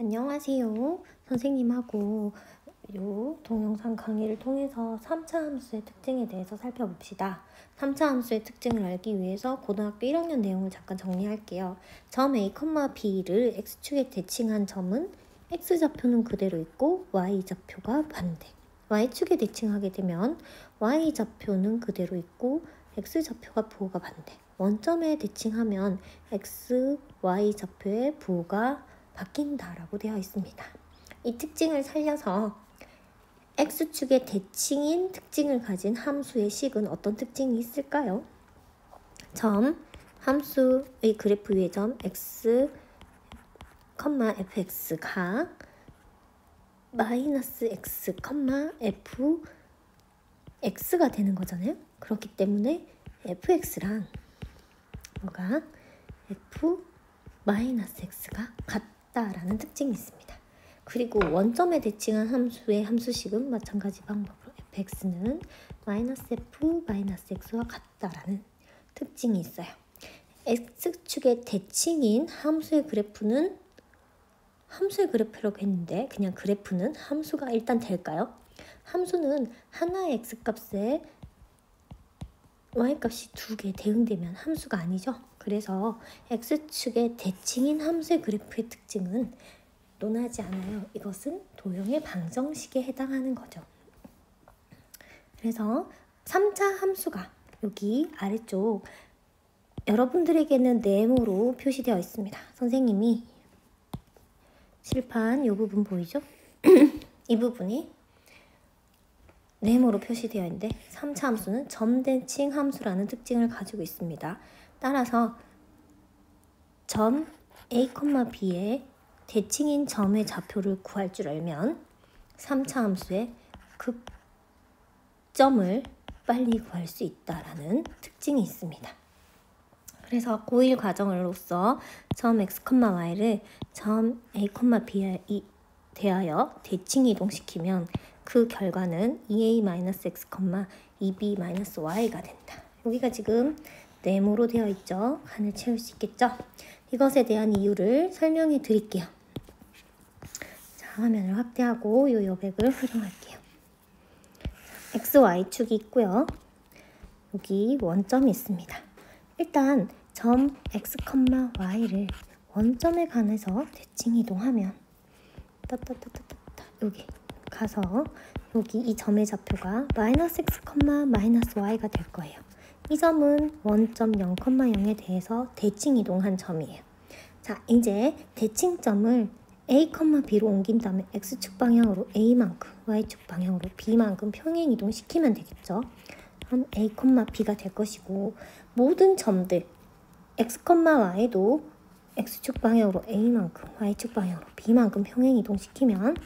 안녕하세요. 선생님하고 요 동영상 강의를 통해서 3차 함수의 특징에 대해서 살펴봅시다. 3차 함수의 특징을 알기 위해서 고등학교 1학년 내용을 잠깐 정리할게요. 점 A, B를 X축에 대칭한 점은 X좌표는 그대로 있고 Y좌표가 반대. Y축에 대칭하게 되면 Y좌표는 그대로 있고 X좌표가 부호가 반대. 원점에 대칭하면 X, Y좌표의 부호가 바뀐다라고 되어 있습니다. 이 특징을 살려서 X축의 대칭인 특징을 가진 함수의 식은 어떤 특징이 있을까요? 함수의 그래프 위의 점 x, fx가 마이너스 x, f, x가 되는 거잖아요. 그렇기 때문에 fx랑 뭐가 f 마이너스 x가 같다라는 특징이 있습니다. 그리고 원점에 대칭한 함수의 함수식은 마찬가지 방법으로 fx는 마이너스 f 마이너스 x와 같다라는 특징이 있어요. x축의 대칭인 함수의 그래프는 함수의 그래프라고 했는데 그냥 그래프는 함수가 일단 될까요? 함수는 하나의 x값에 y값이 두 개 대응되면 함수가 아니죠. 그래서 x축의 대칭인 함수의 그래프의 특징은 논하지 않아요. 이것은 도형의 방정식에 해당하는 거죠. 그래서 3차 함수가 여기 아래쪽 여러분들에게는 네모로 표시되어 있습니다. 선생님이 칠판 이 부분 보이죠? 이 부분이 네모로 표시되어 있는데 3차 함수는 점대칭 함수라는 특징을 가지고 있습니다. 따라서 점 A, B의 대칭인 점의 좌표를 구할 줄 알면 3차 함수의 극점을 빨리 구할 수 있다라는 특징이 있습니다. 그래서 고1 과정으로서 점 x, y를 점 A, B에 대하여 대칭 이동시키면 그 결과는 2a-x, 2b-y가 된다. 여기가 지금 네모로 되어 있죠. 칸을 채울 수 있겠죠. 이것에 대한 이유를 설명해 드릴게요. 자, 화면을 확대하고 이 여백을 활용할게요. x, y축이 있고요. 여기 원점이 있습니다. 일단 점 x, y를 원점에 관해서 대칭 이동하면 여기 가서 여기 이 점의 좌표가 마이너스 x, 마이너스 y가 될 거예요. 이 점은 원점 0, 0에 대해서 대칭 이동한 점이에요. 자, 이제 대칭점을 A, B로 옮긴 다음에 X축 방향으로 A만큼, Y축 방향으로 B만큼 평행 이동시키면 되겠죠. 그럼 A, B가 될 것이고 모든 점들 X, Y도 X축 방향으로 A만큼, Y축 방향으로 B만큼 평행 이동시키면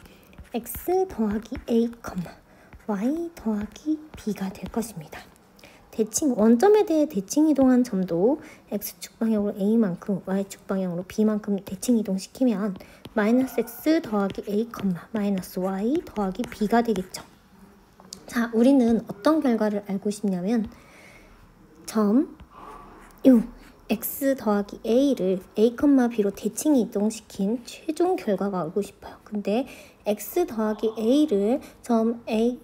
X 더하기 A, Y 더하기 B가 될 것입니다. 대칭, 원점에 대해 대칭 이동한 점도 X축 방향으로 A만큼, Y축 방향으로 B만큼 대칭 이동시키면 마이너스 X 더하기 A, 마이너스 Y 더하기 B가 되겠죠. 자, 우리는 어떤 결과를 알고 싶냐면 X 더하기 A를 A, B로 대칭 이동시킨 최종 결과가 알고 싶어요. 근데 X 더하기 A를 점 A,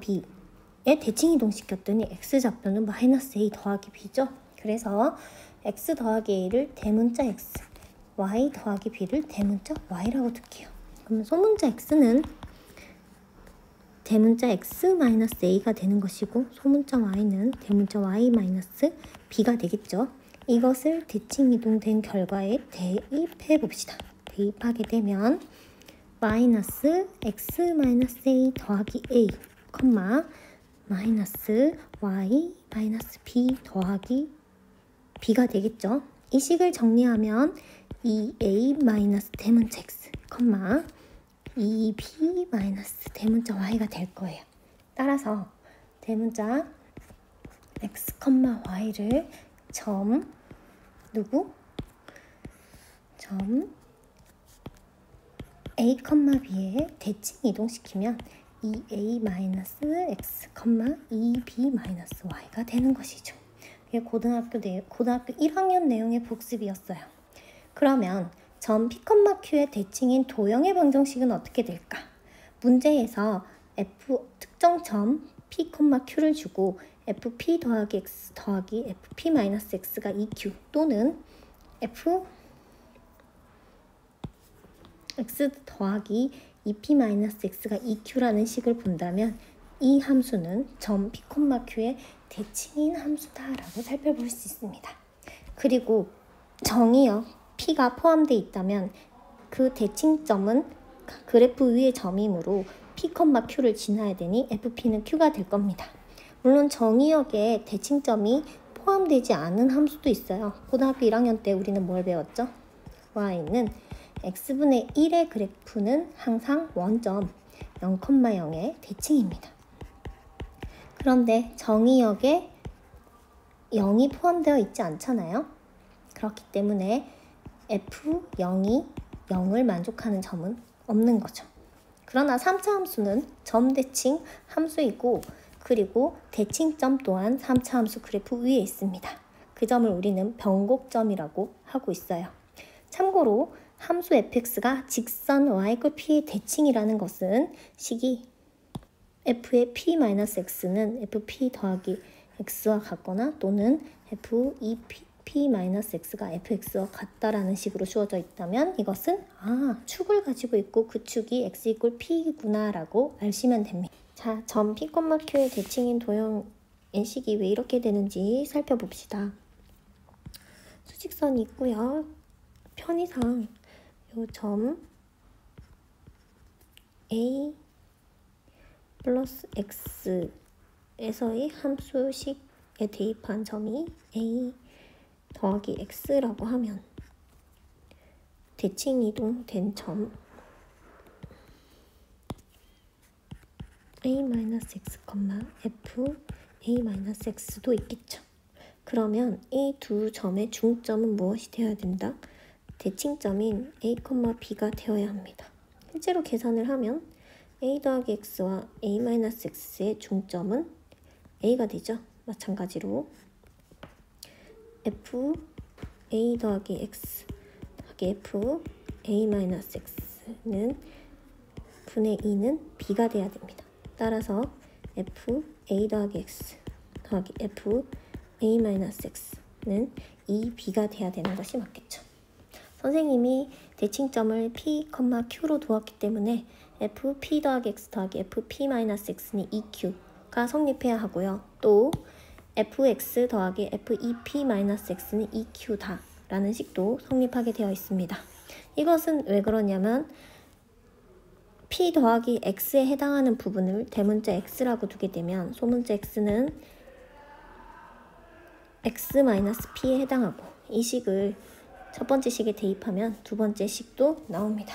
B에 대칭 이동시켰더니 X좌표는 마이너스 A 더하기 B죠. 그래서 X 더하기 A를 대문자 X, Y 더하기 B를 대문자 Y라고 둘게요. 그러면 소문자 X는 대문자 X 마이너스 A가 되는 것이고 소문자 Y는 대문자 Y 마이너스 B가 되겠죠. 이것을 대칭 이동된 결과에 대입해 봅시다. 대입하게 되면 마이너스 X 마이너스 A 더하기 A, 마이너스 Y 마이너스 B 더하기 B가 되겠죠. 이 식을 정리하면 2A 마이너스 대문자 X, 2B 마이너스 대문자 Y가 될 거예요. 따라서 대문자 X, Y를 점 A, B에 대칭 이동시키면 2A-X, 2B-Y가 되는 것이죠. 이게 고등학교 1학년 내용의 복습이었어요. 그러면 점 P, Q의 대칭인 도형의 방정식은 어떻게 될까? 문제에서 F 특정 점 P, Q를 주고 FP 더하기 X 더하기 FP-X가 EQ 또는 F X 더하기 EP-X가 EQ라는 식을 본다면 이 함수는 점 P, Q의 대칭인 함수다라고 살펴볼 수 있습니다. 그리고 정의역 P가 포함되어 있다면 그 대칭점은 그래프 위의 점이므로 P, Q를 지나야 되니 FP는 Q가 될 겁니다. 물론 정의역에 대칭점이 포함되지 않은 함수도 있어요. 고등학교 1학년 때 우리는 뭘 배웠죠? y는 x분의 1의 그래프는 항상 원점 0,0의 대칭입니다. 그런데 정의역에 0이 포함되어 있지 않잖아요. 그렇기 때문에 f0이 0을 만족하는 점은 없는 거죠. 그러나 3차 함수는 점 대칭 함수이고 그리고 대칭점 또한 3차 함수 그래프 위에 있습니다. 그 점을 우리는 변곡점이라고 하고 있어요. 참고로 함수 fx가 직선 y = p의 대칭이라는 것은 식이 f의 p-x는 fp 더하기 x와 같거나 또는 f2p-x가 fx와 같다라는 식으로 주어져 있다면 이것은 축을 가지고 있고 그 축이 x = p구나 라고 아시면 됩니다. 자, 점 P, Q의 대칭인 도형의 식이 왜 이렇게 되는지 살펴봅시다. 수직선이 있고요. 편의상 요 점 A 플러스 X에서의 함수식에 대입한 점이 A 더하기 X라고 하면 대칭 이동된 점 A-X, F, A-X도 있겠죠. 그러면 이 두 점의 중점은 무엇이 되어야 된다? 대칭점인 A, B가 되어야 합니다. 실제로 계산을 하면 A 더하기 X와 A-X의 중점은 A가 되죠. 마찬가지로 F, A 더하기 X 더하기 F, A-X는 분의 2는 B가 돼야 됩니다. 따라서 F, A 더하기 X 더하기 F, A-X는 2B가 돼야 되는 것이 맞겠죠. 선생님이 대칭점을 P, Q로 두었기 때문에 F, P 더하기 X 더하기 F, P-X는 EQ가 성립해야 하고요. 또 Fx 더하기 F, EP-X는 EQ다 라는 식도 성립하게 되어 있습니다. 이것은 왜 그러냐면 P 더하기 X에 해당하는 부분을 대문자 X라고 두게 되면 소문자 X는 X-P에 해당하고 이 식을 첫 번째 식에 대입하면 두 번째 식도 나옵니다.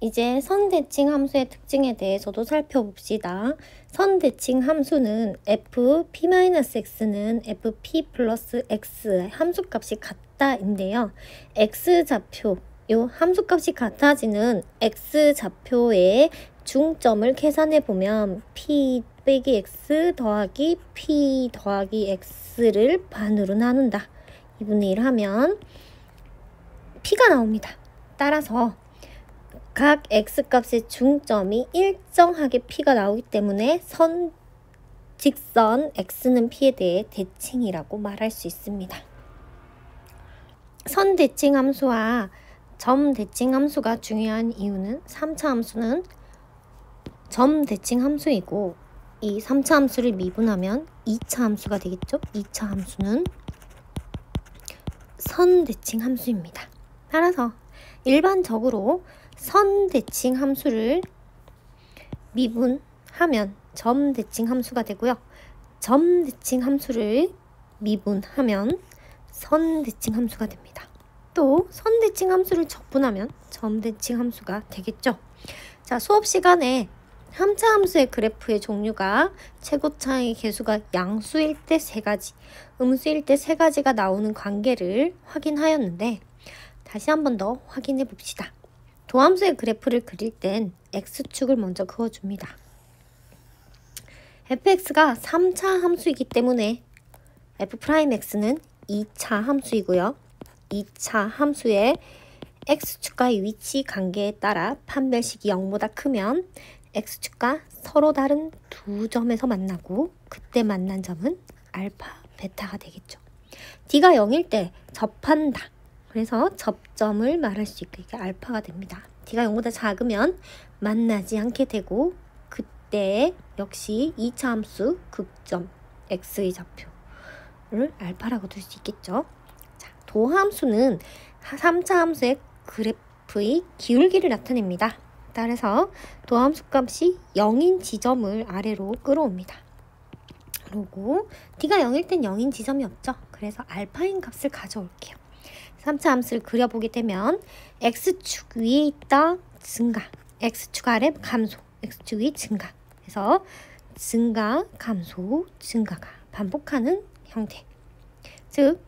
이제 선대칭 함수의 특징에 대해서도 살펴봅시다. 선대칭 함수는 fp-x는 fp 플러스 x 함수값이 같다인데요. x좌표, 요 함수값이 같아지는 x좌표의 중점을 계산해보면 p 빼기 x 더하기 p 더하기 x를 반으로 나눈다. 2분의 1 하면 p가 나옵니다. 따라서 각 x값의 중점이 일정하게 p가 나오기 때문에 직선 x는 p에 대해 대칭이라고 말할 수 있습니다. 선대칭 함수와 점대칭 함수가 중요한 이유는 3차 함수는 점대칭 함수이고 이 3차 함수를 미분하면 2차 함수가 되겠죠. 2차 함수는 선대칭 함수입니다. 따라서 일반적으로 선대칭 함수를 미분하면 점대칭 함수가 되고요. 점대칭 함수를 미분하면 선대칭 함수가 됩니다. 또 선대칭 함수를 적분하면 점대칭 함수가 되겠죠. 자, 수업 시간에 3차 함수의 그래프의 종류가 최고차의 개수가 양수일 때 3가지, 음수일 때 3가지가 나오는 관계를 확인하였는데 다시 한 번 더 확인해 봅시다. 도함수의 그래프를 그릴 땐 x축을 먼저 그어줍니다. fx가 3차 함수이기 때문에 f'x는 2차 함수이고요. 2차 함수의 x축과의 위치 관계에 따라 판별식이 0보다 크면 x축과 서로 다른 두 점에서 만나고 그때 만난 점은 알파, 베타가 되겠죠. d가 0일 때 접한다. 그래서 접점을 말할 수 있게 알파가 됩니다. d가 0보다 작으면 만나지 않게 되고 그때 역시 2차 함수 극점 x의 좌표를 알파라고 둘 수 있겠죠. 자, 도함수는 3차 함수의 그래프의 기울기를 나타냅니다. 따라서 도함수 값이 0인 지점을 아래로 끌어옵니다. 그리고 d가 0일 땐 0인 지점이 없죠. 그래서 알파인 값을 가져올게요. 3차 함수를 그려보게 되면 x축 위에 있다 증가, x축 아래 감소, x축 위 증가. 그래서 증가, 감소, 증가가 반복하는 형태. 즉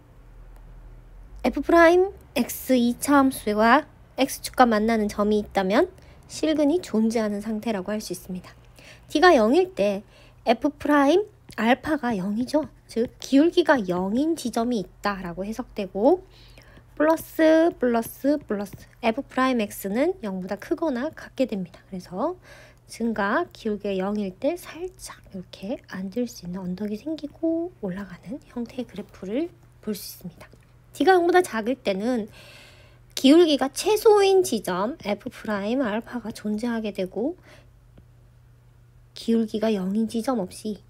f'(x) 2차 함수와 x축과 만나는 점이 있다면 실근이 존재하는 상태라고 할 수 있습니다. d가 0일 때 f' 알파가 0이죠. 즉 기울기가 0인 지점이 있다라고 해석되고 플러스 f'x는 0보다 크거나 같게 됩니다. 그래서 증가 기울기가 0일 때 살짝 이렇게 앉을 수 있는 언덕이 생기고 올라가는 형태의 그래프를 볼 수 있습니다. d가 0보다 작을 때는 기울기가 최소인 지점 f' 알파가 존재하게 되고 기울기가 0인 지점 없이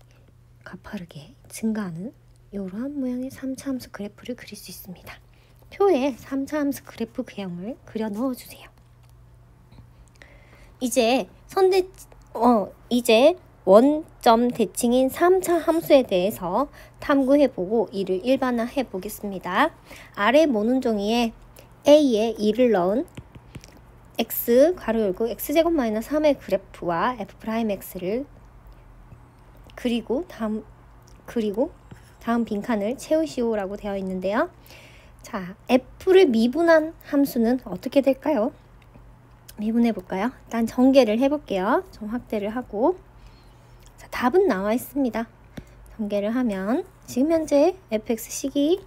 가파르게 증가하는 이러한 모양의 3차 함수 그래프를 그릴 수 있습니다. 표에 3차 함수 그래프 그형을 그려 넣어주세요. 이제 원점 대칭인 3차 함수에 대해서 탐구해보고 이를 일반화해 보겠습니다. 아래 모눈 종이에 A에 2를 넣은 x 가로 열고 x제곱 마이너스 3의 그래프와 f'x를 그리고 다음 빈칸을 채우시오라고 되어 있는데요. 자, f를 미분한 함수는 어떻게 될까요? 미분해 볼까요? 일단 전개를 해볼게요. 좀 확대를 하고 자, 답은 나와 있습니다. 전개를 하면 지금 현재 fx식이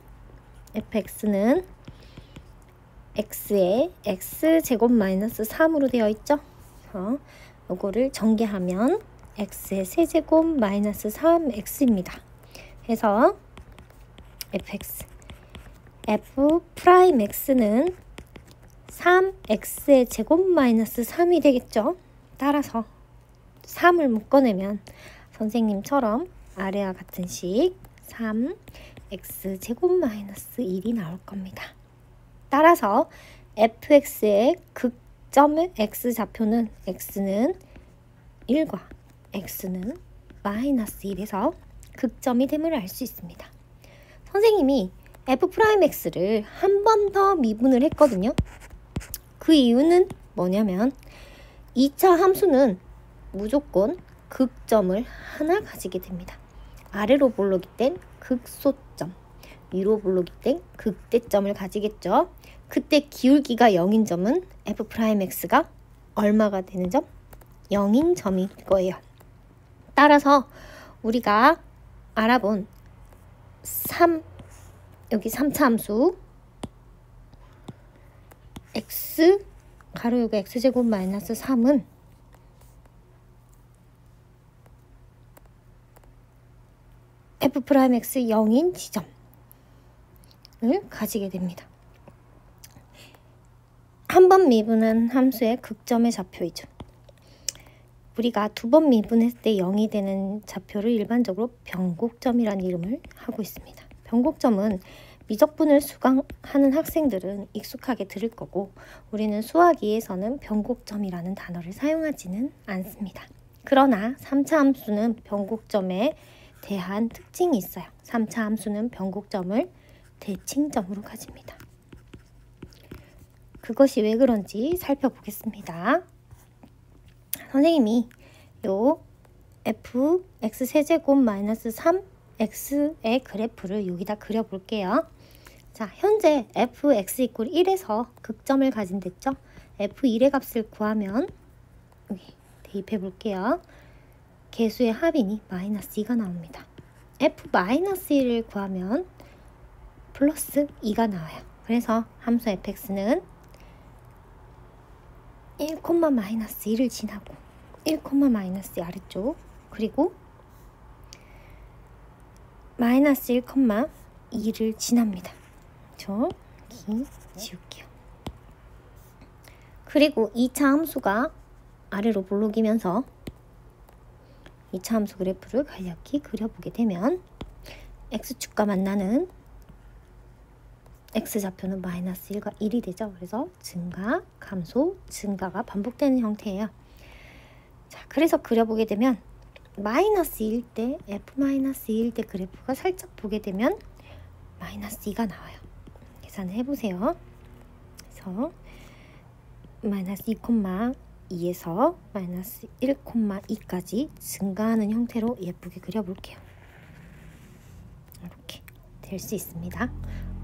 fx는 x에 x제곱 마이너스 3으로 되어 있죠. 이거를 전개하면 x의 세제곱 마이너스 3x입니다. 그래서 f'x는 3x의 제곱 마이너스 3이 되겠죠. 따라서 3을 묶어내면 선생님처럼 아래와 같은 식 3x 제곱 마이너스 1이 나올 겁니다. 따라서 fx의 극점의 x좌표는 x는 1과 x는 마이너스 1에서 극점이 됨을 알 수 있습니다. 선생님이 f'x를 한 번 더 미분을 했거든요. 그 이유는 뭐냐면 2차 함수는 무조건 극점을 하나 가지게 됩니다. 아래로 볼록이 땐 극소점, 위로 볼록이 땐 극대점을 가지겠죠. 그때 기울기가 0인 점은 f'x가 얼마가 되는 점? 0인 점일 거예요. 따라서 우리가 알아본 여기 3차 함수 x 가로 열고 x제곱 마이너스 3은 f'x 0인 지점을 가지게 됩니다. 한 번 미분한 함수의 극점의 좌표이죠. 우리가 두 번 미분했을 때 0이 되는 좌표를 일반적으로 변곡점이라는 이름을 하고 있습니다. 변곡점은 미적분을 수강하는 학생들은 익숙하게 들을 거고 우리는 수학 2에서는 변곡점이라는 단어를 사용하지는 않습니다. 그러나 3차 함수는 변곡점에 대한 특징이 있어요. 3차 함수는 변곡점을 대칭점으로 가집니다. 그것이 왜 그런지 살펴보겠습니다. 선생님이 요 fx 세제곱 마이너스 3x의 그래프를 여기다 그려볼게요. 자, 현재 fx 이퀄 1에서 극점을 가진 됐죠? f1의 값을 구하면 여기 대입해 볼게요. 개수의 합이니 마이너스 2가 나옵니다. f-1을 구하면 플러스 2가 나와요. 그래서 함수 fx는 1, 마이너스 1을 지나고 1, 마이너스 2 아래쪽, 그리고 마이너스 1, 2를 지납니다. 저 여기 지울게요. 그리고 2차 함수가 아래로 볼록이면서 2차 함수 그래프를 간략히 그려보게 되면 x축과 만나는 x좌표는 마이너스 1과 1이 되죠. 그래서 증가, 감소, 증가가 반복되는 형태예요. 자, 그래서 그려보게 되면 마이너스 2일 때, f-2일 때 그래프가 살짝 보게 되면 마이너스 2가 나와요. 계산을 해보세요. 그래서 마이너스 2,2에서 마이너스 1,2까지 증가하는 형태로 예쁘게 그려볼게요. 이렇게 될 수 있습니다.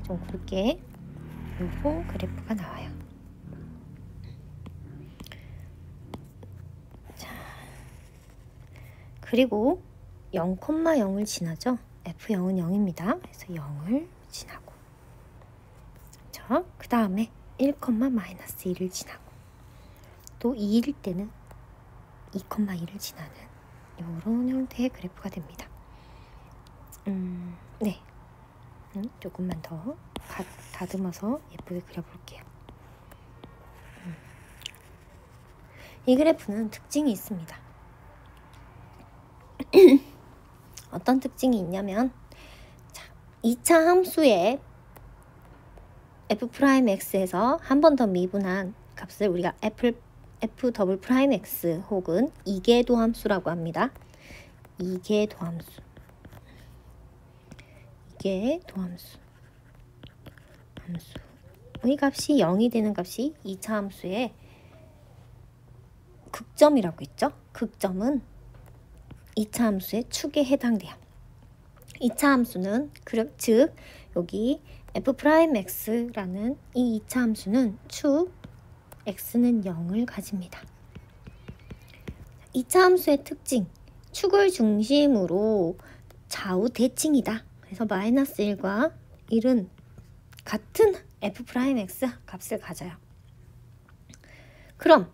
좀 굵게 요거 그래프가 나와요. 자, 그리고 0,0을 지나죠. F0은 0입니다. 그래서 0을 지나고, 자, 그 다음에 1, 마이너스 1을 지나고, 또 2일 때는 2,2를 지나는 이런 형태의 그래프가 됩니다. 네, 조금만 더 다듬어서 예쁘게 그려볼게요. 이 그래프는 특징이 있습니다. 어떤 특징이 있냐면, 자, 2차 함수의 f'x에서 한 번 더 미분한 값을 우리가 f'(x) 혹은 이계도 함수라고 합니다. 이계도 함수. 함수의 값이 0이 되는 값이 2차 함수의 극점이라고 했죠. 극점은 2차 함수의 축에 해당돼요. 2차 함수는 즉 여기 f'x라는 이 2차 함수는 축 x는 0을 가집니다. 2차 함수의 특징, 축을 중심으로 좌우 대칭이다. 그래서 마이너스 1과 1은 같은 f'x 값을 가져요. 그럼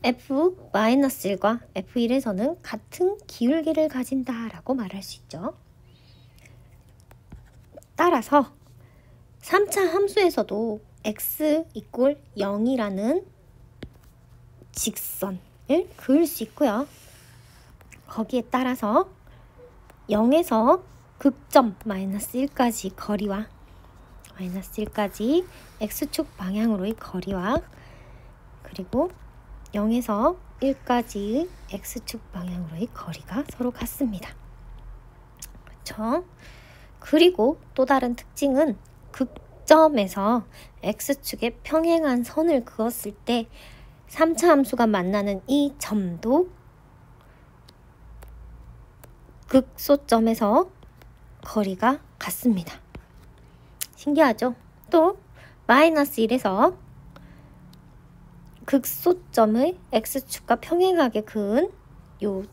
f-1과 f1에서는 같은 기울기를 가진다라고 말할 수 있죠. 따라서 3차 함수에서도 x = 0이라는 직선을 그을 수 있고요. 거기에 따라서 0에서 극점 마이너스 1까지 거리와 마이너스 1까지 x축 방향으로의 거리와 그리고 0에서 1까지 x축 방향으로의 거리가 서로 같습니다. 그렇죠? 그리고 또 다른 특징은 극점에서 x축에 평행한 선을 그었을 때 3차 함수가 만나는 이 점도 극소점에서 거리가 같습니다. 신기하죠? 또 마이너스 1에서 극소점의 x축과 평행하게 그은 요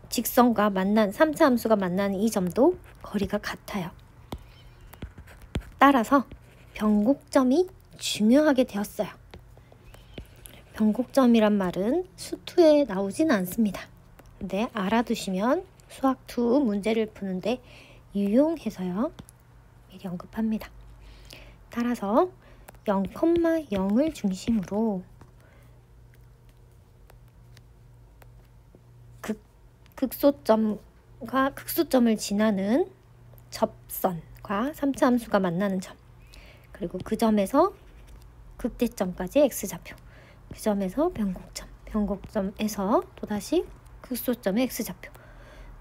직선과 만난 3차 함수가 만나는 이 점도 거리가 같아요. 따라서 변곡점이 중요하게 되었어요. 변곡점이란 말은 수투에 나오진 않습니다. 근데 알아두시면 수학2 문제를 푸는데 유용해서요. 미리 언급합니다. 따라서 0,0을 중심으로 극소점과 극소점을 지나는 접선과 3차 함수가 만나는 점, 그리고 그 점에서 극대점까지 x좌표, 그 점에서 변곡점, 변곡점에서 또다시 극소점의 x좌표,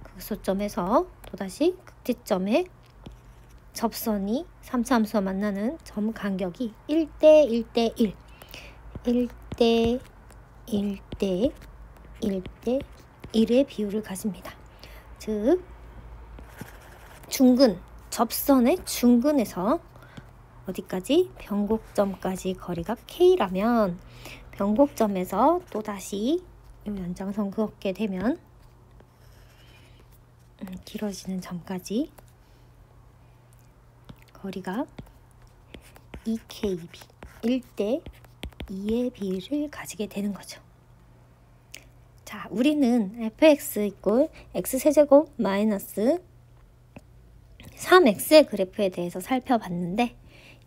극소점에서 또다시 극대점의 접선이 3차 함수와 만나는 점 간격이 1대 1대 1, 1대 1대 1대 1의 비율을 가집니다. 즉 중근, 접선의 중근에서 어디까지? 변곡점까지 거리가 K라면 변곡점에서 또다시 이 연장선 그었게 되면 길어지는 점까지 거리가 2KB 1대 2의 비를 가지게 되는 거죠. 자, 우리는 fx 이꼴 x세제곱 마이너스 3x의 그래프에 대해서 살펴봤는데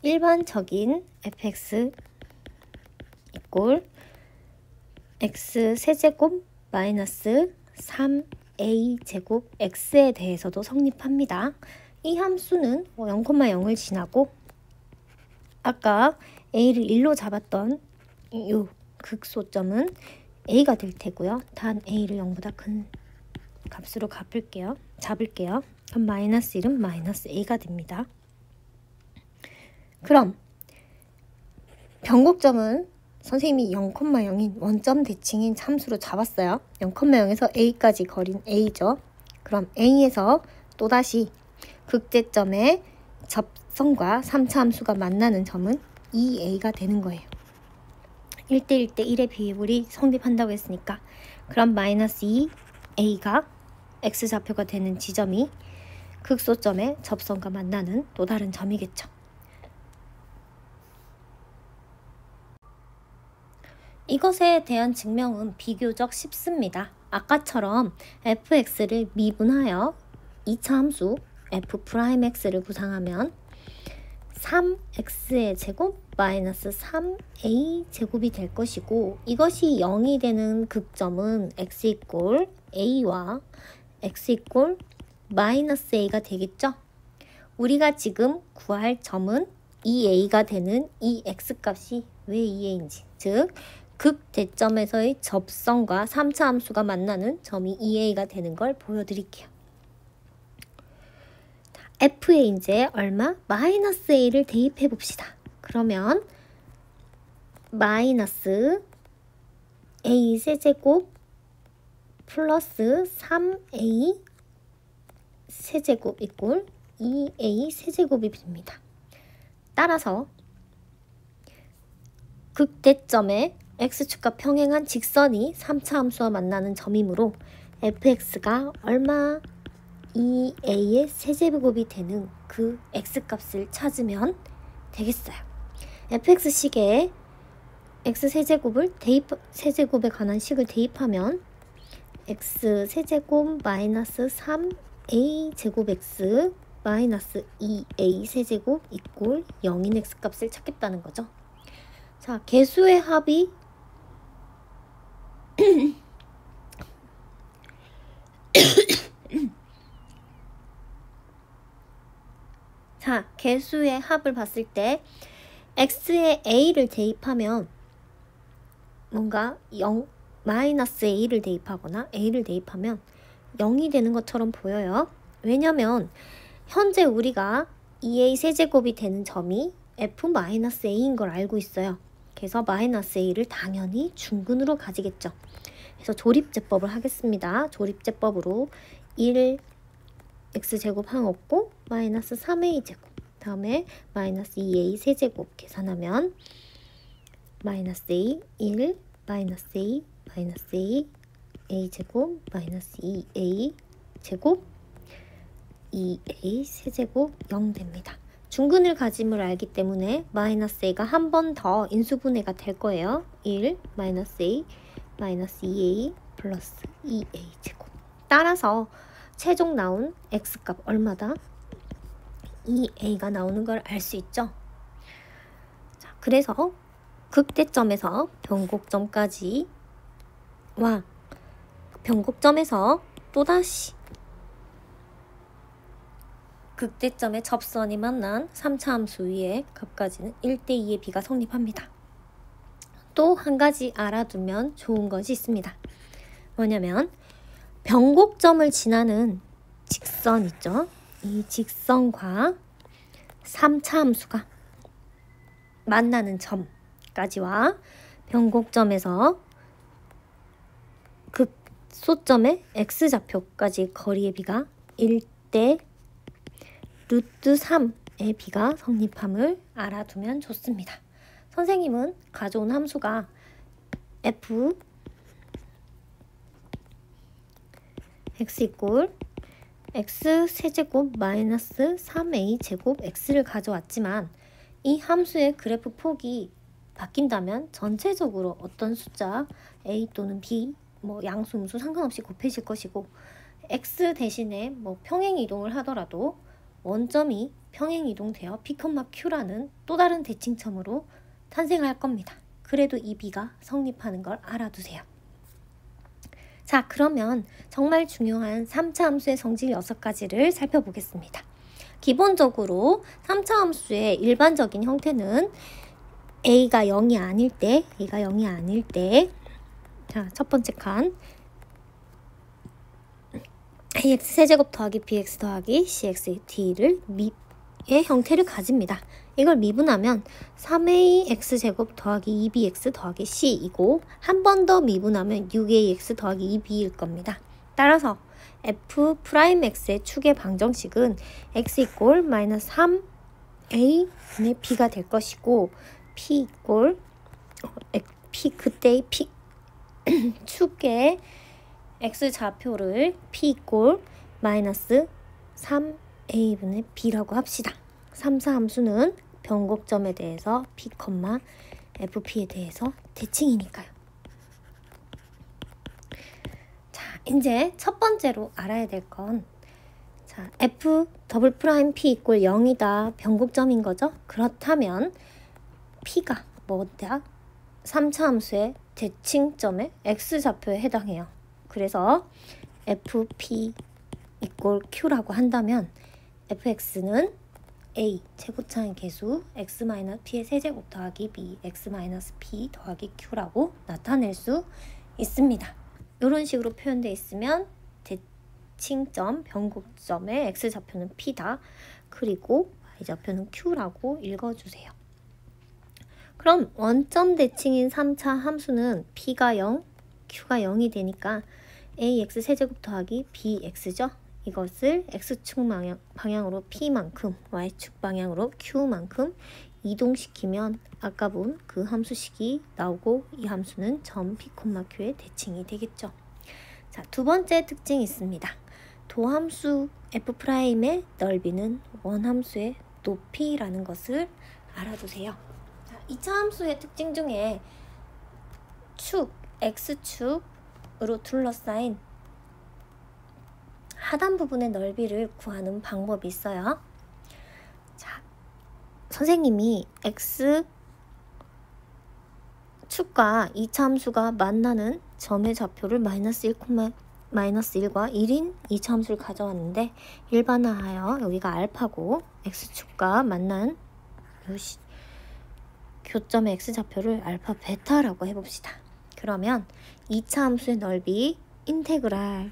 일반적인 fx 이꼴 x세제곱 마이너스 3a제곱 x에 대해서도 성립합니다. 이 함수는 0,0을 지나고 아까 a를 1로 잡았던 이 극소점은 a가 될 테고요. 단 a를 0보다 큰 값으로 잡을게요. 그럼 마이너스 1은 마이너스 a가 됩니다. 그럼 변곡점은 선생님이 0,0인 원점 대칭인 함수로 잡았어요. 0,0에서 a까지 거리는 a죠. 그럼 a에서 또다시 극대점의 접선과 3차 함수가 만나는 점은 2a가 되는 거예요. 1대1대 1의 비율이 성립한다고 했으니까 그럼 마이너스 2a가 x좌표가 되는 지점이 극소점의 접선과 만나는 또 다른 점이겠죠. 이것에 대한 증명은 비교적 쉽습니다. 아까처럼 fx를 미분하여 2차 함수 f'x를 구상하면 3x의 제곱 마이너스 3a 제곱이 될 것이고 이것이 0이 되는 극점은 x 이꼴 a와 x 이꼴 마이너스 a가 되겠죠. 우리가 지금 구할 점은 2a가 되는 이 x값이 왜 2a인지, 즉 극대점에서의 접선과 3차 함수가 만나는 점이 2a가 되는 걸 보여드릴게요. f에 이제 얼마? 마이너스 a를 대입해 봅시다. 그러면 마이너스 a 세제곱 플러스 3a 세제곱 이꼴 2a 세제곱이 됩니다. 따라서 극대점에 x축과 평행한 직선이 3차 함수와 만나는 점이므로 fx가 얼마? 2a의 세제곱이 되는 그 x값을 찾으면 되겠어요. fx식에 x세제곱을 세제곱에 관한 식을 대입하면 x세제곱 마이너스 3a 제곱 x 마이너스 2a 세제곱 이꼴 0인 x값을 찾겠다는 거죠. 자, 개수의 합이 자, 개수의 합을 봤을 때 x에 a를 대입하면 뭔가 0, 마이너스 a를 대입하거나 a를 대입하면 0이 되는 것처럼 보여요. 왜냐면 현재 우리가 2a 세제곱이 되는 점이 f-a인 걸 알고 있어요. 그래서 마이너스 a를 당연히 중근으로 가지겠죠. 그래서 조립제법을 하겠습니다. 조립제법으로 1 x제곱 항 없고 마이너스 3a 제곱 다음에 마이너스 2a 세제곱 계산하면 마이너스 a 1 마이너스 a 마이너스 a a 제곱 마이너스 2a 제곱 2a 세제곱 0 됩니다. 중근을 가짐을 알기 때문에 마이너스 a가 한 번 더 인수분해가 될 거예요. 1 마이너스 a 마이너스 2a 플러스 2a 제곱. 따라서 최종 나온 x값 얼마다? 2a가 나오는 걸 알 수 있죠. 자, 그래서 극대점에서 변곡점까지 와 변곡점에서 또다시 극대점의 접선이 만난 3차 함수 위의 값까지는 1대2의 비가 성립합니다. 또 한 가지 알아두면 좋은 것이 있습니다. 뭐냐면 변곡점을 지나는 직선 있죠. 이 직선과 3차 함수가 만나는 점까지와 변곡점에서 극소점의 x좌표까지 거리의 비가 1대 루트 3의 비가 성립함을 알아두면 좋습니다. 선생님은 가져온 함수가 f x 이꼴 x 세제곱 마이너스 3a 제곱 x를 가져왔지만 이 함수의 그래프 폭이 바뀐다면 전체적으로 어떤 숫자 a 또는 b 뭐 양수 음수 상관없이 곱해질 것이고 x 대신에 뭐 평행 이동을 하더라도 원점이 평행 이동되어 p, q라는 또 다른 대칭점으로 탄생할 겁니다. 그래도 이 b가 성립하는 걸 알아두세요. 자, 그러면 정말 중요한 3차 함수의 성질 6가지를 살펴보겠습니다. 기본적으로 3차 함수의 일반적인 형태는 a가 0이 아닐 때, 자, 첫 번째 칸 ax 세제곱 더하기 bx 더하기 cxd를 의 형태를 가집니다. 이걸 미분하면 3ax 제곱 더하기 2bx 더하기 c이고 한 번 더 미분하면 6ax 더하기 2b일 겁니다. 따라서 f'x의 축의 방정식은 x 이꼴 마이너스 3a분의 b가 될 것이고 p 이꼴 그때의 p 축의 x 좌표를 p 이꼴 마이너스 3a분의 b라고 합시다. 3차 함수는 변곡점에 대해서 p, fp에 대해서 대칭이니까요. 자, 이제 첫 번째로 알아야 될 건 자, f 더블 프라임 p 이꼴 0이다 변곡점인 거죠. 그렇다면 p가 뭐다? 3차 함수의 대칭점의 x좌표에 해당해요. 그래서 fp 이꼴 q라고 한다면 fx는 a 최고차의 개수 x-p의 세제곱 더하기 b x-p 더하기 q라고 나타낼 수 있습니다. 이런 식으로 표현되어 있으면 대칭점 변곡점의 x좌표는 p다. 그리고 y좌표는 q라고 읽어주세요. 그럼 원점 대칭인 3차 함수는 p가 0, q가 0이 되니까 ax 세제곱 더하기 bx죠. 이것을 x축 방향으로 p만큼 y축 방향으로 q만큼 이동시키면 아까 본 그 함수식이 나오고 이 함수는 점 p, q의 대칭이 되겠죠. 자, 두 번째 특징이 있습니다. 도함수 f'의 넓이는 원함수의 높이라는 것을 알아두세요. 자, 2차 함수의 특징 중에 축, x축으로 둘러싸인 하단 부분의 넓이를 구하는 방법이 있어요. 자, 선생님이 x축과 2차 함수가 만나는 점의 좌표를 마이너스 1과 1인 2차 함수를 가져왔는데 일반화하여 여기가 알파고 x축과 만난 교점의 x좌표를 알파 베타라고 해봅시다. 그러면 2차 함수의 넓이 인테그랄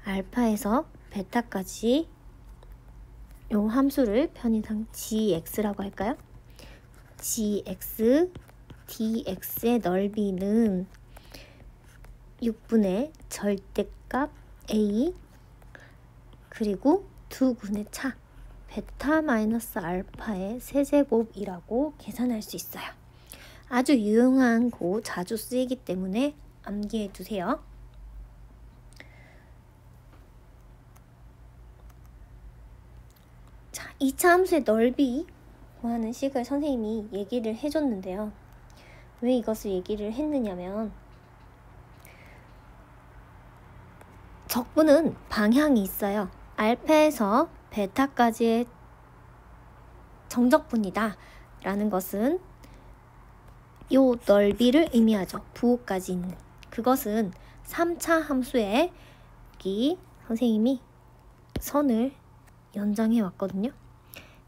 알파에서 베타까지 요 함수를 편의상 gx라고 할까요? gx dx의 넓이는 6분의 절대값 a 그리고 두 군의 차 베타 마이너스 알파의 세제곱이라고 계산할 수 있어요. 아주 유용한 고 자주 쓰이기 때문에 암기해 두세요. 자, 2차 함수의 넓이 구하는 식을 선생님이 얘기를 해줬는데요. 왜 이것을 얘기를 했느냐면 적분은 방향이 있어요. 알파에서 베타까지의 정적분이다 라는 것은 요 넓이를 의미하죠. 부호까지 있는 그것은 3차 함수에 여기 선생님이 선을 연장해 왔거든요.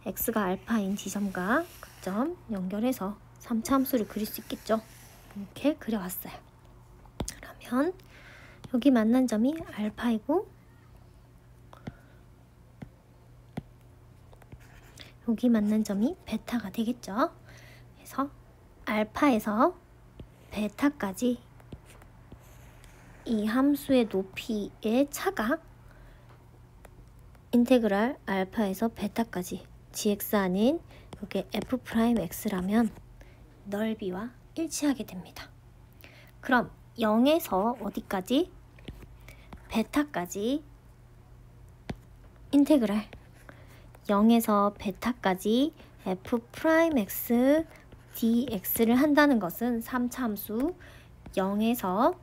x가 알파인 지점과 극점 연결해서 3차 함수를 그릴 수 있겠죠. 이렇게 그려왔어요. 그러면 여기 만난 점이 알파이고 여기 만난 점이 베타가 되겠죠. 그래서 알파에서 베타까지 이 함수의 높이의 차가 인테그랄 알파에서 베타까지 gx 아닌 이게 f'x라면 넓이와 일치하게 됩니다. 그럼 0에서 어디까지? 베타까지 인테그랄 0에서 베타까지 f'x dx를 한다는 것은 3차 함수 0에서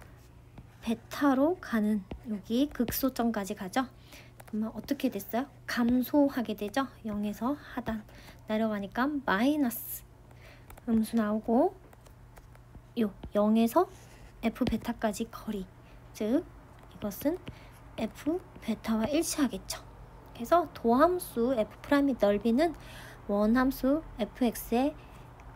베타로 가는 여기 극소점까지 가죠. 그러면 어떻게 됐어요? 감소하게 되죠. 0에서 하단 내려가니까 마이너스 음수 나오고 요 0에서 f 베타까지 거리, 즉 이것은 f 베타와 일치하겠죠. 그래서 도함수 f'의 넓이는 원함수 fx의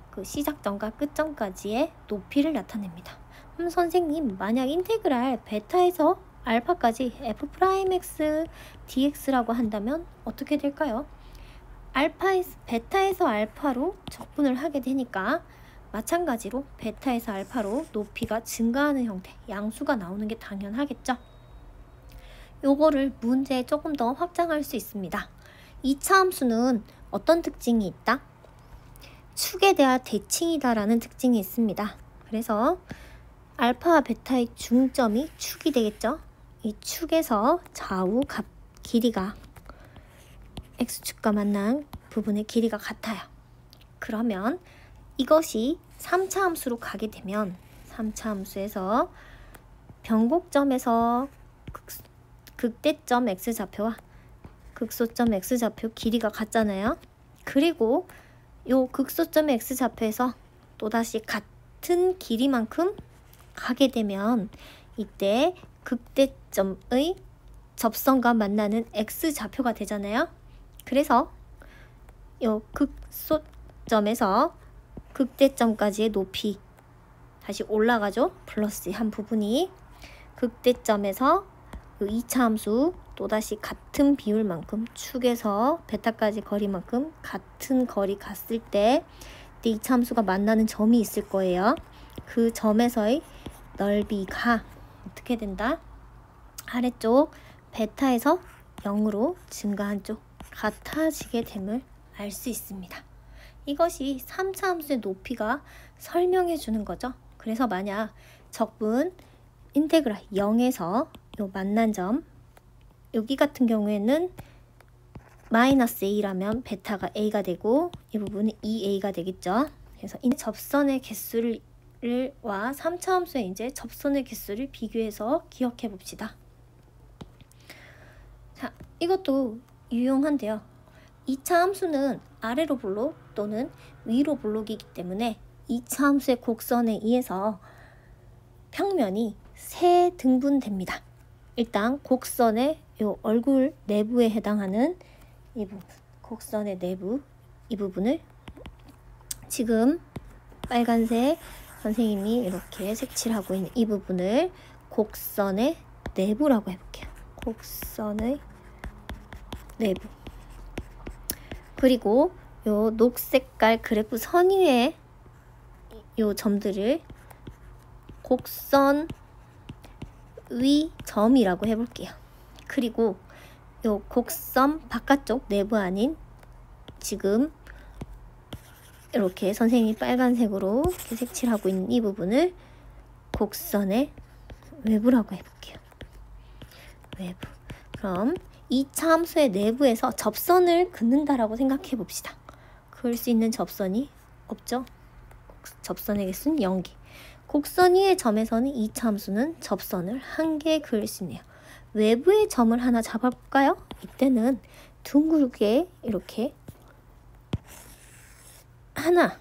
그 시작점과 끝점까지의 높이를 나타냅니다. 그럼 선생님, 만약 인테그랄 베타에서 알파까지 f'x dx라고 한다면 어떻게 될까요? 베타에서 알파로 적분을 하게 되니까 마찬가지로 베타에서 알파로 높이가 증가하는 형태, 양수가 나오는 게 당연하겠죠. 요거를 문제에 조금 더 확장할 수 있습니다. 2차 함수는 어떤 특징이 있다? 축에 대한 대칭이다 라는 특징이 있습니다. 그래서 알파와 베타의 중점이 축이 되겠죠. 이 축에서 좌우 길이가 x축과 만난 부분의 길이가 같아요. 그러면 이것이 3차 함수로 가게 되면 3차 함수에서 변곡점에서 극대점 x좌표와 극소점 x좌표 길이가 같잖아요. 그리고 요 극소점 x좌표에서 또다시 같은 길이만큼 가게 되면 이때 극대점의 접선과 만나는 x좌표가 되잖아요. 그래서 요 극소점에서 극대점까지의 높이 다시 올라가죠. 플러스 한 부분이 극대점에서 2차 함수 또다시 같은 비율만큼 축에서 베타까지 거리만큼 같은 거리 갔을 때 이때 2차 함수가 만나는 점이 있을 거예요. 그 점에서의 넓이가 어떻게 된다? 아래쪽 베타에서 0으로 증가한 쪽 같아지게 됨을 알 수 있습니다. 이것이 3차 함수의 높이가 설명해 주는 거죠. 그래서 만약 적분 인테그랄 0에서 요 만난 점 여기 같은 경우에는 마이너스 a라면 베타가 a가 되고 이 부분은 2a가 되겠죠. 그래서 이 접선의 개수를 와 3차 함수의 이제 접선의 개수를 비교해서 기억해 봅시다. 자, 이것도 유용한데요. 2차 함수는 아래로 볼록 또는 위로 볼록이기 때문에 2차 함수의 곡선에 의해서 평면이 세 등분됩니다. 일단 곡선의 요 얼굴 내부에 해당하는 이 부분, 곡선의 내부 이 부분을 지금 빨간색 선생님이 이렇게 색칠하고 있는 이 부분을 곡선의 내부라고 해볼게요. 곡선의 내부. 그리고 요 녹색깔 그래프 선 위에 요 점들을 곡선 위 점이라고 해볼게요. 그리고 요 곡선 바깥쪽 내부 아닌 지금 이렇게 선생님이 빨간색으로 이렇게 색칠하고 있는 이 부분을 곡선의 외부라고 해볼게요. 외부. 그럼 2차 함수의 내부에서 접선을 긋는다라고 생각해 봅시다. 그을 수 있는 접선이 없죠. 접선의 개수는 0개. 곡선 위의 점에서는 2차 함수는 접선을 1개 그을 수 있네요. 외부의 점을 하나 잡아볼까요? 이때는 둥글게 이렇게 하나,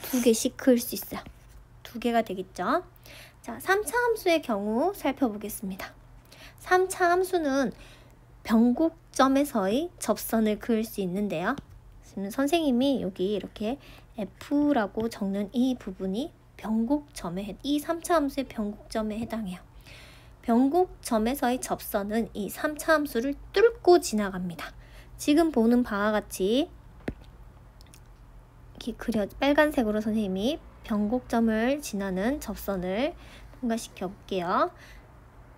2개씩 그을 수 있어요. 2개가 되겠죠. 자, 3차 함수의 경우 살펴보겠습니다. 3차 함수는 변곡점에서의 접선을 그을 수 있는데요. 지금 선생님이 여기 이렇게 F라고 적는 이 부분이 변곡점에, 이 3차 함수의 변곡점에 해당해요. 변곡점에서의 접선은 이 3차 함수를 뚫고 지나갑니다. 지금 보는 바와 같이 이렇게 빨간색으로 선생님이 변곡점을 지나는 접선을 통과시켜 볼게요.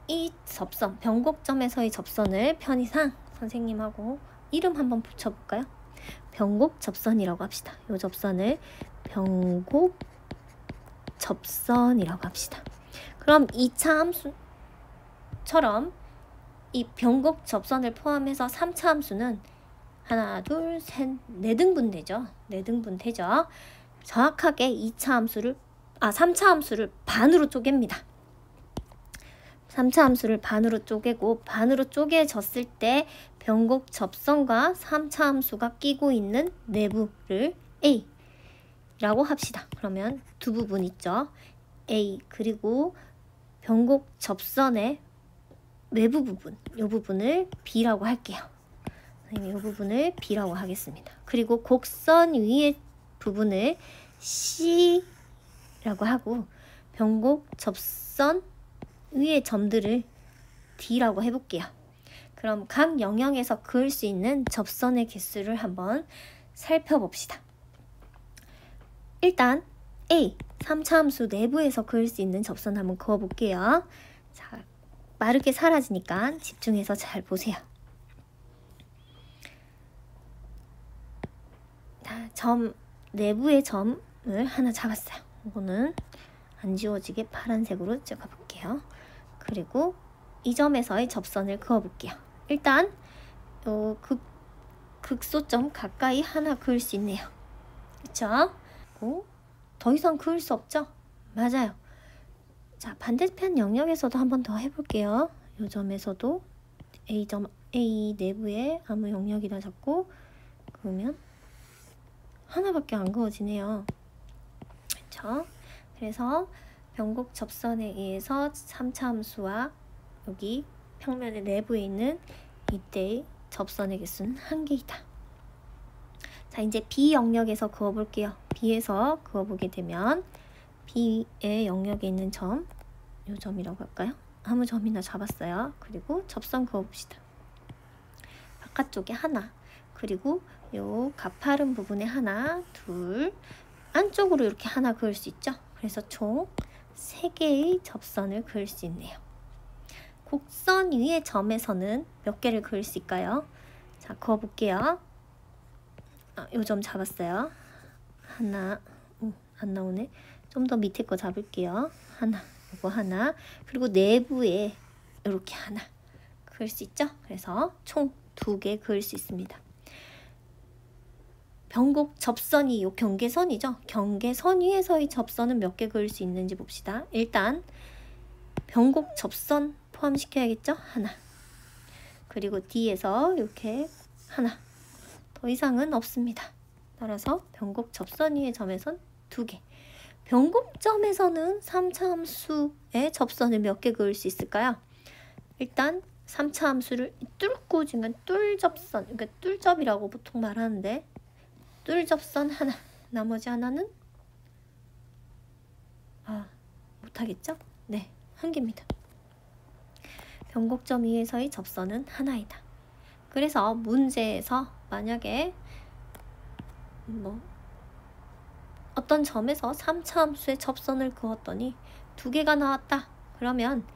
이 접선, 변곡점에서의 접선을 편의상 선생님하고 이름 한번 붙여볼까요? 변곡 접선이라고 합시다. 이 접선을 변곡 접선이라고 합시다. 그럼 2차 함수처럼 이 변곡 접선을 포함해서 3차 함수는 하나, 둘, 셋, 4등분 되죠. 4등분 되죠. 정확하게 3차 함수를 반으로 쪼갭니다. 3차 함수를 반으로 쪼개고 반으로 쪼개졌을 때 변곡 접선과 3차 함수가 끼고 있는 내부를 A라고 합시다. 그러면 두 부분 있죠. A 그리고 변곡 접선의 외부 부분, 이 부분을 B라고 할게요. 이 부분을 B라고 하겠습니다. 그리고 곡선 위의 부분을 C라고 하고 변곡 접선 위의 점들을 D라고 해볼게요. 그럼 각 영역에서 그을 수 있는 접선의 개수를 한번 살펴봅시다. 일단 A, 3차 함수 내부에서 그을 수 있는 접선 한번 그어볼게요. 자, 마르게 사라지니까 집중해서 잘 보세요. 자, 내부의 점을 하나 잡았어요. 이거는 안 지워지게 파란색으로 찍어볼게요. 그리고 이 점에서의 접선을 그어볼게요. 일단 극소점 가까이 하나 그을 수 있네요. 그쵸? 더 이상 그을 수 없죠? 맞아요. 자, 반대편 영역에서도 한 번 더 해볼게요. 이 점에서도 A 내부에 아무 영역이나 잡고 그러면 하나밖에 안 그어지네요. 그쵸? 그래서 변곡 접선에 의해서 3차 함수와 여기 평면의 내부에 있는 이때의 접선의 개수는 1개이다. 자, 이제 B 영역에서 그어볼게요. B에서 그어보게 되면 B의 영역에 있는 점, 이 점이라고 할까요? 아무 점이나 잡았어요. 그리고 접선 그어봅시다. 바깥쪽에 하나, 그리고 요 가파른 부분에 하나, 둘, 안쪽으로 이렇게 하나 그을 수 있죠? 그래서 총 3개의 접선을 그을 수 있네요. 곡선 위의 점에서는 몇 개를 그을 수 있을까요? 자, 그어볼게요. 요 점 잡았어요. 하나, 안 나오네. 좀 더 밑에 거 잡을게요. 하나, 이거 하나, 그리고 내부에 이렇게 하나 그을 수 있죠? 그래서 총 2개 그을 수 있습니다. 변곡 접선이 요 경계선이죠. 경계선 위에서의 접선은 몇 개 그을 수 있는지 봅시다. 일단 변곡 접선 포함시켜야겠죠? 하나. 그리고 D에서 이렇게 하나. 더 이상은 없습니다. 따라서 변곡 접선 위의 점에선 2개. 변곡점에서는 3차 함수의 접선을 몇 개 그을 수 있을까요? 일단 3차 함수를 뚫고 지금 뚫접선, 그러니까 뚫접이라고 보통 말하는데 뚫접선 하나, 나머지 하나는 못하겠죠? 네, 1개입니다. 변곡점 위에서의 접선은 하나이다. 그래서 문제에서 만약에 어떤 점에서 3차 함수의 접선을 그었더니 2개가 나왔다. 그러면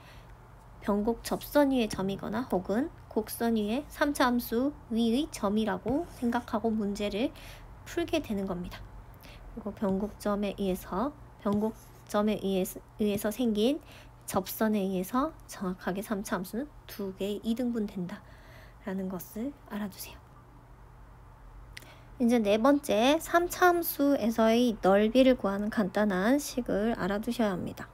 변곡 접선 위의 점이거나 혹은 곡선 위의 3차 함수 위의 점이라고 생각하고 문제를 풀게 되는 겁니다. 그리고 변곡점에 의해서 생긴 접선에 의해서 정확하게 3차 함수는 2개의 이등분 된다 라는 것을 알아두세요. 이제 네 번째, 3차 함수에서의 넓이를 구하는 간단한 식을 알아두셔야 합니다.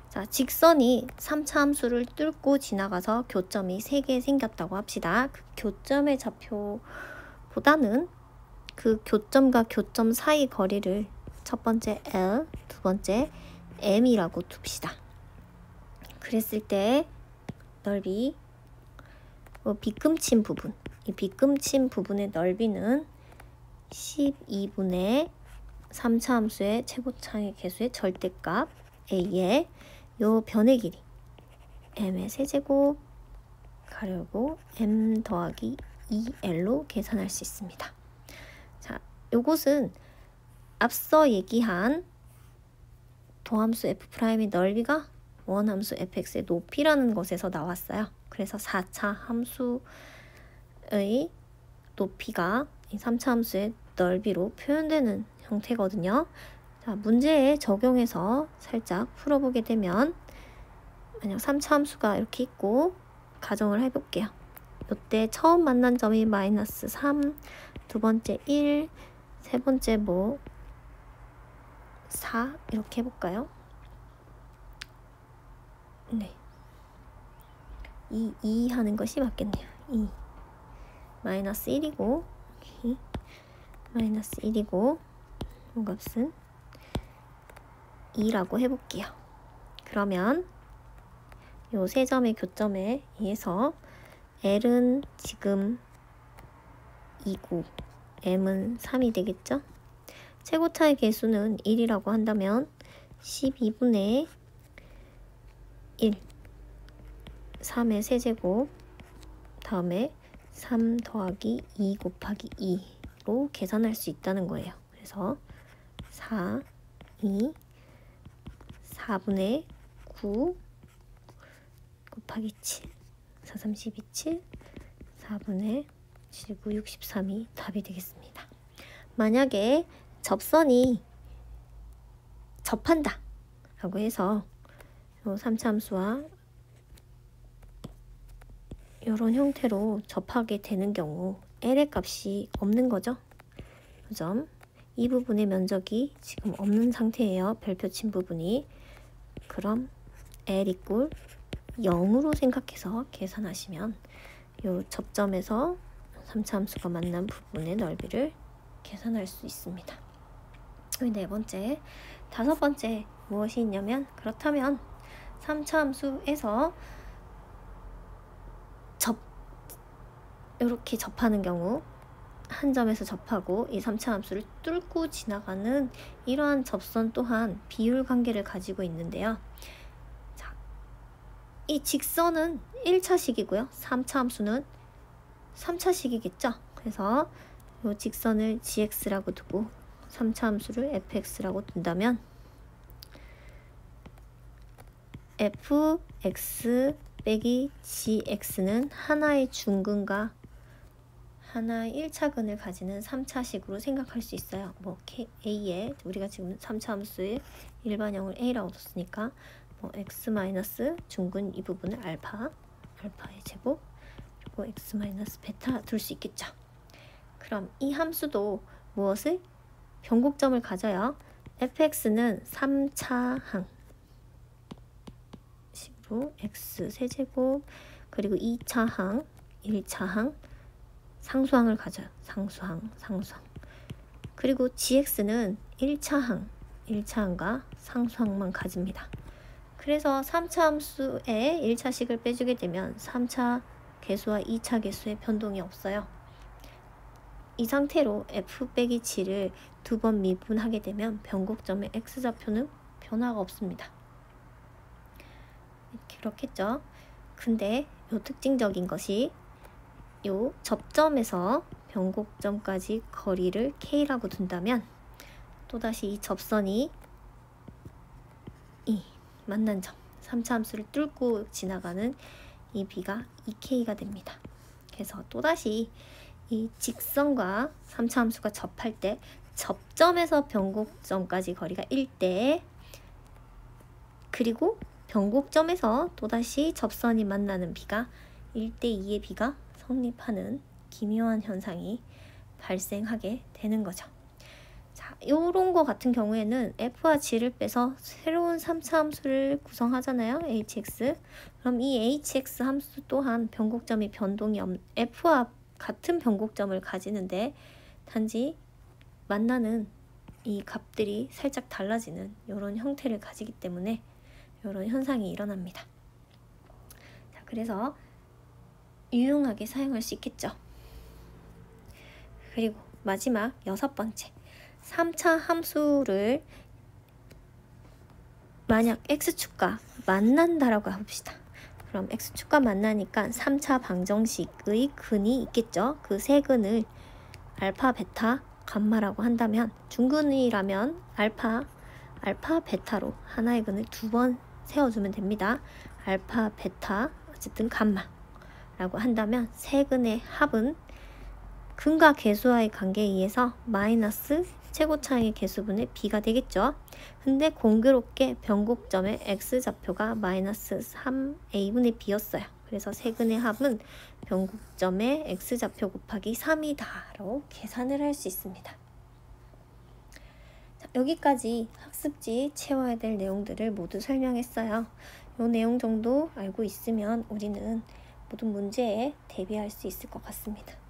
자, 직선이 3차 함수를 뚫고 지나가서 교점이 3개 생겼다고 합시다. 그 교점의 좌표보다는 그 교점과 교점 사이 거리를 첫 번째 L, 두 번째 M이라고 둡시다. 그랬을 때 넓이, 빗금친 부분, 이 빗금친 부분의 넓이는 12분의 3차 함수의 최고차의 개수의 절대값 A의 요 변의 길이 M의 세제곱 가려고 M 더하기 2L로 계산할 수 있습니다. 자, 요것은 앞서 얘기한 도함수 F'의 넓이가 원함수 fx의 높이라는 것에서 나왔어요. 그래서 4차 함수의 높이가 이 3차 함수의 넓이로 표현되는 형태거든요. 자, 문제에 적용해서 살짝 풀어보게 되면 만약 3차 함수가 이렇게 있고 가정을 해볼게요. 이때 처음 만난 점이 마이너스 3, 두 번째 1, 세 번째 4 이렇게 해볼까요? 네. 2 하는 것이 맞겠네요. 2 마이너스 1이고 마이너스 1이고 이 값은 2라고 해볼게요. 그러면 요 세 점의 교점에 의해서 L은 지금 2고 M은 3이 되겠죠? 최고차의 개수는 1이라고 한다면 12분의 1 3의 세제곱 다음에 3 더하기 2 곱하기 2로 계산할 수 있다는 거예요. 그래서 4, 2, 4분의 9 곱하기 7 4, 3, 12, 7 4분의 7, 9, 63이 답이 되겠습니다. 만약에 접선이 접한다 라고 해서 요 3차 함수와 이런 형태로 접하게 되는 경우 L의 값이 없는 거죠. 그 점, 이 부분의 면적이 지금 없는 상태예요. 별표 친 부분이. 그럼 L 이꼴 0으로 생각해서 계산하시면 요 접점에서 3차 함수가 만난 부분의 넓이를 계산할 수 있습니다. 네 번째, 다섯 번째 무엇이 있냐면 그렇다면 3차 함수에서 이렇게 접하는 경우 한 점에서 접하고 이 3차 함수를 뚫고 지나가는 이러한 접선 또한 비율 관계를 가지고 있는데요. 자, 이 직선은 1차식이고요. 3차 함수는 3차식이겠죠. 그래서 이 직선을 gx라고 두고 3차 함수를 fx라고 둔다면 fx 빼기 gx는 하나의 중근과 하나의 1차근을 가지는 3차식으로 생각할 수 있어요. 뭐 a에 우리가 지금 3차 함수의 일반형을 a라고 뒀으니까 뭐 x 마이너스 중근 이 부분을 알파의 제곱 그리고 x 마이너스 베타 둘 수 있겠죠. 그럼 이 함수도 무엇을? 변곡점을 가져요. fx는 3차항 식으로 x 세제곱 그리고 2차항 1차항 상수항을 가져요. 상수항 그리고 gx는 1차항과 상수항만 가집니다. 그래서 3차 함수에 1차식을 빼주게 되면 3차 개수와 2차 개수의 변동이 없어요. 이 상태로 f 빼기 g를 두 번 미분하게 되면 변곡점의 x좌표는 변화가 없습니다. 그렇겠죠. 근데 요 특징적인 것이 요 접점에서 변곡점까지 거리를 k라고 둔다면 또다시 이 접선이 이 만난 점 3차 함수를 뚫고 지나가는 이 b가 2k가 됩니다. 그래서 또다시 이 직선과 3차 함수가 접할 때 접점에서 변곡점까지 거리가 1대 그리고 변곡점에서 또다시 접선이 만나는 b가 1대2의 b가 성립하는 기묘한 현상이 발생하게 되는 거죠. 자, 요런 거 같은 경우에는 f와 g를 빼서 새로운 3차 함수를 구성하잖아요. hx. 그럼 이 hx 함수 또한 변곡점이 변동이 없는 f와 같은 변곡점을 가지는데 단지 만나는 이 값들이 살짝 달라지는 이런 형태를 가지기 때문에 이런 현상이 일어납니다. 자, 그래서 유용하게 사용할 수 있겠죠. 그리고 마지막 여섯 번째 3차 함수를 만약 x축과 만난다라고 해봅시다. 그럼 x축과 만나니까 3차 방정식의 근이 있겠죠. 그 세 근을 알파, 베타, 감마라고 한다면 중근이라면 알파, 베타로 하나의 근을 두 번 세워주면 됩니다. 알파, 베타, 어쨌든 감마라고 한다면 세 근의 합은 근과 개수와의 관계에 의해서 마이너스 최고차의 개수분의 b가 되겠죠. 근데 공교롭게 변곡점의 x좌표가 마이너스 3a분의 b였어요. 그래서 세 근의 합은 변곡점의 x좌표 곱하기 3이다 라고 계산을 할 수 있습니다. 여기까지 학습지 채워야 될 내용들을 모두 설명했어요. 이 내용 정도 알고 있으면 우리는 모든 문제에 대비할 수 있을 것 같습니다.